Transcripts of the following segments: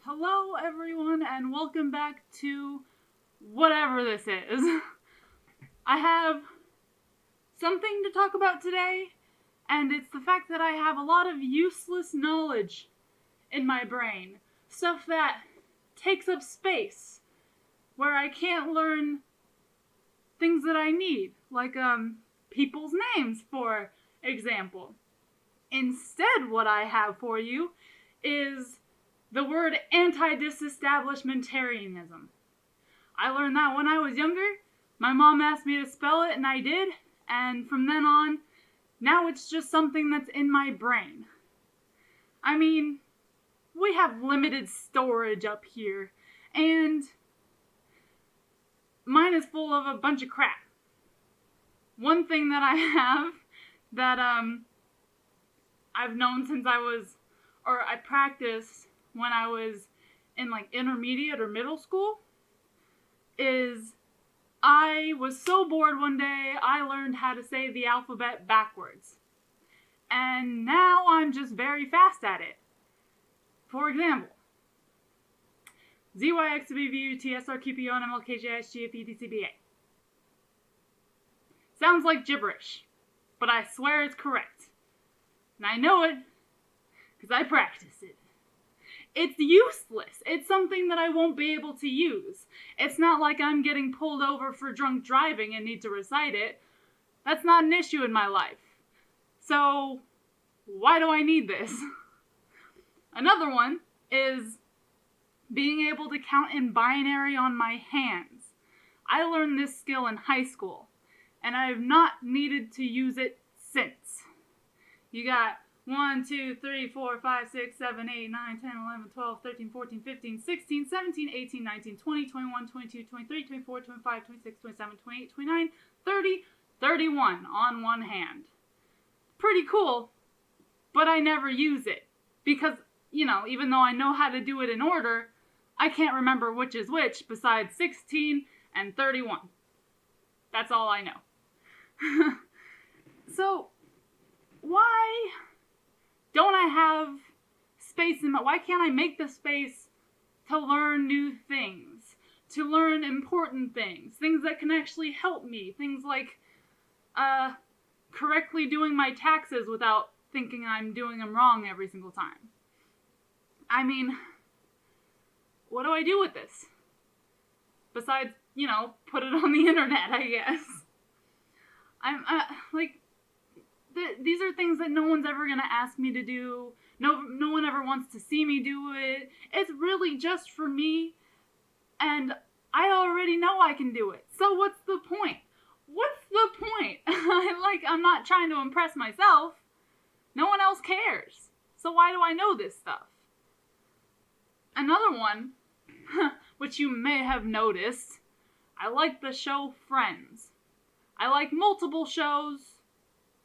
Hello everyone and welcome back to whatever this is. I have something to talk about today, and it's the fact that I have a lot of useless knowledge in my brain. Stuff that takes up space, where I can't learn things that I need, like people's names, for example. Instead, what I have for you is the word anti-disestablishmentarianism. I learned that when I was younger. My mom asked me to spell it, and I did. And from then on, now it's just something that's in my brain. I mean, we have limited storage up here, and mine is full of a bunch of crap. One thing that I have that I've known since I practiced when I was in like intermediate or middle school, is I was so bored one day I learned how to say the alphabet backwards. And now I'm just very fast at it. For example, ZYXBVUTSRQPONMLKJSGFEDCBA. Sounds like gibberish, but I swear it's correct. And I know it because I practice it. It's useless. It's something that I won't be able to use. It's not like I'm getting pulled over for drunk driving and need to recite it. That's not an issue in my life. So, why do I need this? Another one is being able to count in binary on my hands. I learned this skill in high school, and I have not needed to use it since. You got 1, 2, 3, 4, 5, 6, 7, 8, 9, 10, 11, 12, 13, 14, 15, 16, 17, 18, 19, 20, 21, 22, 23, 24, 25, 26, 27, 28, 29, 30, 31 on one hand. Pretty cool, but I never use it. Because, even though I know how to do it in order, I can't remember which is which besides 16 and 31. That's all I know. So, why don't I have space why can't I make the space to learn new things, to learn important things that can actually help me, things like correctly doing my taxes without thinking I'm doing them wrong every single time. I mean, what do I do with this? Besides, put it on the internet, I guess. I'm, these are things that no one's ever going to ask me to do. No one ever wants to see me do it. It's really just for me, and I already know I can do it. So what's the point? What's the point? I'm not trying to impress myself. No one else cares. So why do I know this stuff? Another one, which you may have noticed, I like the show Friends. I like multiple shows.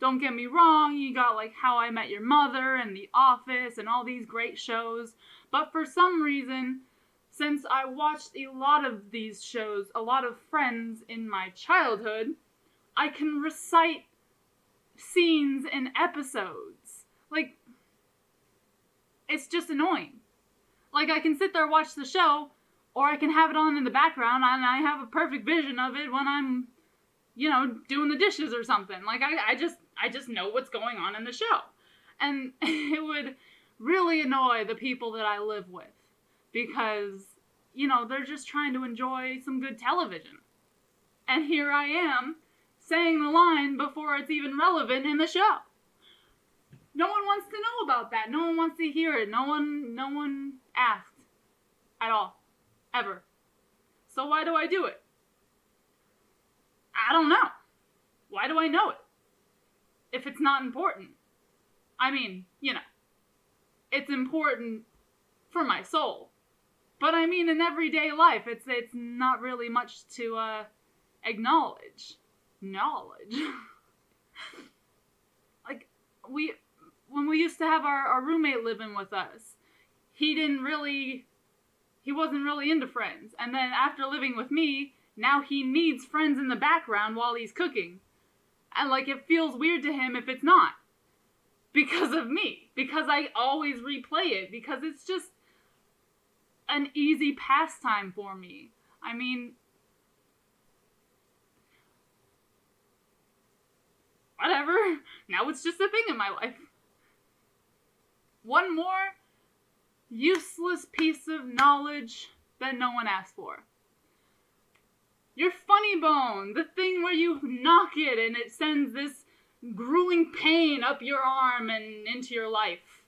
Don't get me wrong, you got like How I Met Your Mother and The Office and all these great shows. But for some reason, since I watched a lot of these shows, a lot of Friends in my childhood, I can recite scenes in episodes. It's just annoying. I can sit there and watch the show, or I can have it on in the background, and I have a perfect vision of it when I'm, doing the dishes or something. I just know what's going on in the show. And it would really annoy the people that I live with, because, they're just trying to enjoy some good television. And here I am, saying the line before it's even relevant in the show. No one wants to know about that. No one wants to hear it. No one asked at all. Ever. So why do I do it? I don't know. Why do I know it? If it's not important. I mean, it's important for my soul. But I mean, in everyday life, it's not really much to acknowledge. Knowledge. When we used to have our roommate living with us, he wasn't really into Friends. And then after living with me, now he needs Friends in the background while he's cooking. And it feels weird to him if it's not. Because of me. Because I always replay it. Because it's just, an easy pastime for me. I mean, whatever. Now it's just a thing in my life. One more useless piece of knowledge that no one asked for. Your funny bone, the thing where you knock it and it sends this grueling pain up your arm and into your life.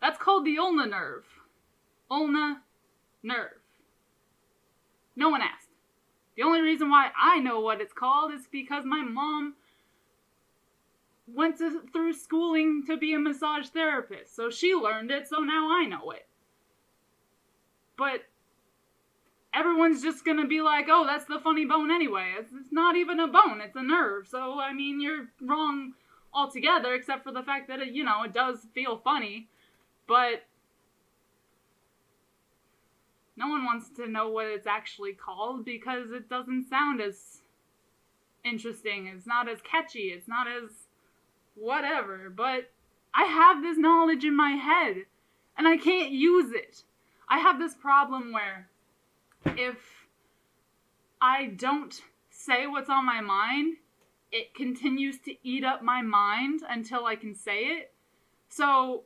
That's called the ulnar nerve. Ulnar nerve. No one asked. The only reason why I know what it's called is because my mom went through schooling to be a massage therapist. So she learned it, so now I know it. But everyone's just gonna be like, oh, that's the funny bone anyway. It's not even a bone, it's a nerve. So, I mean, you're wrong altogether, except for the fact that, it does feel funny. But no one wants to know what it's actually called because it doesn't sound as interesting. It's not as catchy. It's not as whatever. But I have this knowledge in my head and I can't use it. I have this problem where if I don't say what's on my mind, it continues to eat up my mind until I can say it. So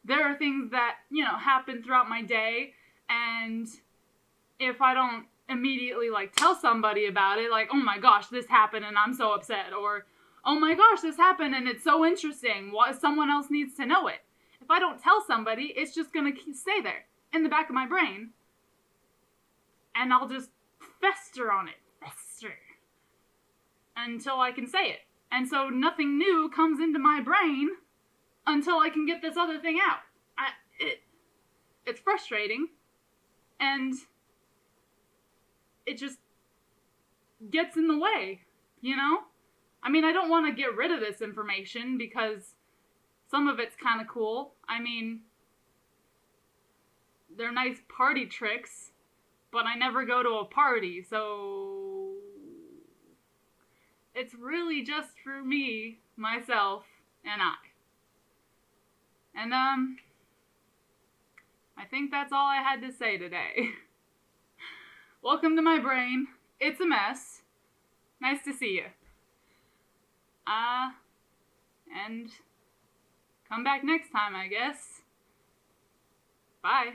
there are things that, happen throughout my day, and if I don't immediately, tell somebody about it, oh my gosh, this happened and I'm so upset, or oh my gosh, this happened and it's so interesting, someone else needs to know it. If I don't tell somebody, it's just gonna stay there in the back of my brain, and I'll just fester on it, until I can say it. And so nothing new comes into my brain until I can get this other thing out. It's frustrating, and it just gets in the way, I mean, I don't want to get rid of this information because some of it's kind of cool. I mean, they're nice party tricks, but I never go to a party, so it's really just for me, myself, and I. And, I think that's all I had to say today. Welcome to my brain. It's a mess. Nice to see you. And come back next time, I guess. Bye.